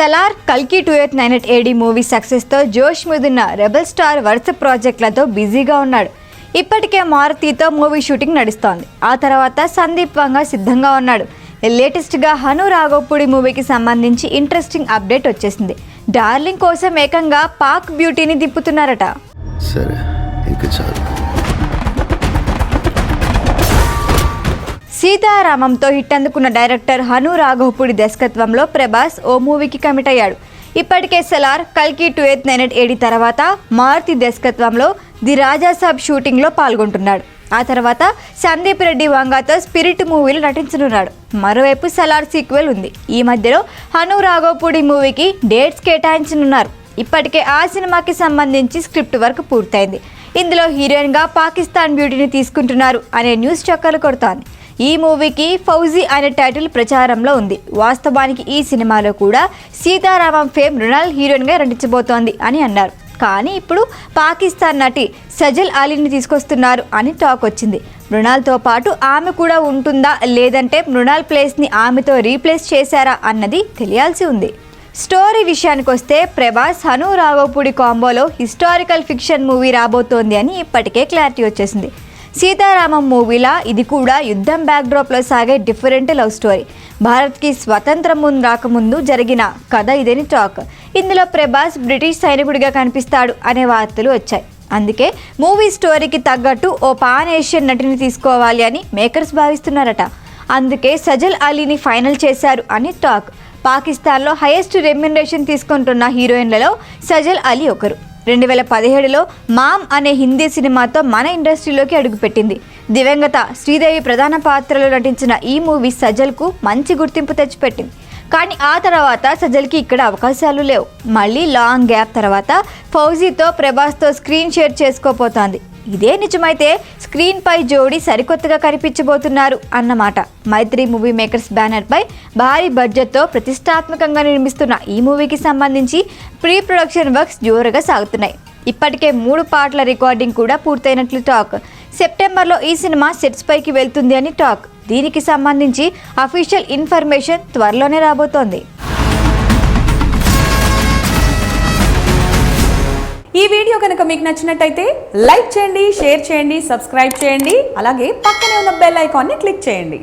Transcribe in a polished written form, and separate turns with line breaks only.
సలార్, కల్కి 2898 AD movie సక్సెస్తో జోష్ మీదున్న రెబల్ స్టార్ వరుస ప్రాజెక్టులతో బిజీగా ఉన్నాడు. ఇప్పటికే మారుతితో మూవీ షూటింగ్ నడుస్తోంది. ఆ తర్వాత సందీప్ వంగ సిద్ధంగా ఉన్నాడు. లేటెస్ట్గా హను రాఘవపూడి మూవీకి సంబంధించి ఇంట్రెస్టింగ్ అప్డేట్ వచ్చేసింది. డార్లింగ్ కోసం ఏకంగా పాక్ బ్యూటీని దింపుతున్నారట.
సరే, ఇంకా చాలు.
సీతారామంతో హిట్ అందుకున్న డైరెక్టర్ హను రాఘవపూడి దర్శకత్వంలో ప్రభాస్ ఓ మూవీకి కమిట్ అయ్యాడు. ఇప్పటికే సలార్, కల్కి 2898 AD తర్వాత మారుతి దర్శకత్వంలో ది రాజాసాబ్ షూటింగ్లో పాల్గొంటున్నాడు. ఆ తర్వాత సందీప్ రెడ్డి వంగతో స్పిరిట్ మూవీలో నటించనున్నాడు. మరోవైపు సలార్ సీక్వెల్ ఉంది. ఈ మధ్యలో హను రాఘవపూడి మూవీకి డేట్స్ కేటాయించనున్నారు. ఇప్పటికే ఆ సినిమాకి సంబంధించి స్క్రిప్ట్ వర్క్ పూర్తయింది. ఇందులో హీరోయిన్గా పాకిస్తాన్ బ్యూటీని తీసుకుంటున్నారు అనే న్యూస్ చక్కర్లు కొడుతోంది. ఈ మూవీకి ఫౌజీ అనే టైటిల్ ప్రచారంలో ఉంది. వాస్తవానికి ఈ సినిమాలో కూడా సీతారామం ఫేమ్ మృణాల్ హీరోయిన్గా నటించబోతోంది అని అన్నారు. కానీ ఇప్పుడు పాకిస్తాన్ నటి సజల్ అలీని తీసుకొస్తున్నారు అని టాక్ వచ్చింది. మృణాల్తో పాటు ఆమె కూడా ఉంటుందా, లేదంటే మృణాల్ ప్లేస్ని ఆమెతో రీప్లేస్ చేశారా అన్నది తెలియాల్సి ఉంది. స్టోరీ విషయానికి వస్తే ప్రభాస్, హను రాఘవపూడి కాంబోలో హిస్టారికల్ ఫిక్షన్ మూవీ రాబోతోంది అని ఇప్పటికే క్లారిటీ వచ్చేసింది. సీతారామం మూవీలా ఇది కూడా యుద్ధం బ్యాక్డ్రాప్లో సాగే డిఫరెంట్ లవ్ స్టోరీ. భారత్కి స్వతంత్రం రాకముందు జరిగిన కథ ఇదని టాక్. ఇందులో ప్రభాస్ బ్రిటిష్ సైనికుడిగా కనిపిస్తాడు అనే వార్తలు వచ్చాయి. అందుకే మూవీ స్టోరీకి తగ్గట్టు ఓ పాన్ ఏషియన్ నటిని తీసుకోవాలి అని మేకర్స్ భావిస్తున్నారట. అందుకే సజల్ అలీని ఫైనల్ చేశారు అని టాక్. పాకిస్తాన్లో హైయెస్ట్ రెమ్యునరేషన్ తీసుకుంటున్న హీరోయిన్లలో సజల్ అలీ ఒకరు. 2017లో మామ్ అనే హిందీ సినిమాతో మన ఇండస్ట్రీలోకి అడుగుపెట్టింది. దివంగత శ్రీదేవి ప్రధాన పాత్రలో నటించిన ఈ మూవీ సజల్కు మంచి గుర్తింపు తెచ్చిపెట్టింది. కానీ ఆ తర్వాత సజల్కి ఇక్కడ అవకాశాలు లేవు. మళ్ళీ లాంగ్ గ్యాప్ తర్వాత ఫౌజీతో, ప్రభాస్తో స్క్రీన్ షేర్ చేసుకోపోతోంది. ఇదే నిజమైతే స్క్రీన్ పై జోడీ సరికొత్తగా కనిపించబోతున్నారు అన్నమాట. మైత్రి మూవీ మేకర్స్ బ్యానర్ పై భారీ బడ్జెట్తో ప్రతిష్టాత్మకంగా నిర్మిస్తున్న ఈ మూవీకి సంబంధించి ప్రీ ప్రొడక్షన్ వర్క్స్ జోరుగా సాగుతున్నాయి. ఇప్పటికే 3 పాటల రికార్డింగ్ కూడా పూర్తయినట్లు టాక్. సెప్టెంబర్లో ఈ సినిమా సెట్స్ పైకి వెళ్తుంది అని టాక్. దీనికి సంబంధించి అఫీషియల్ ఇన్ఫర్మేషన్ త్వరలోనే రాబోతోంది.
ఈ వీడియో కనుక మీకు నచ్చినట్టయితే లైక్ చేయండి, షేర్ చేయండి, సబ్స్క్రైబ్ చేయండి. అలాగే పక్కనే ఉన్న బెల్ ఐకాన్ని క్లిక్ చేయండి.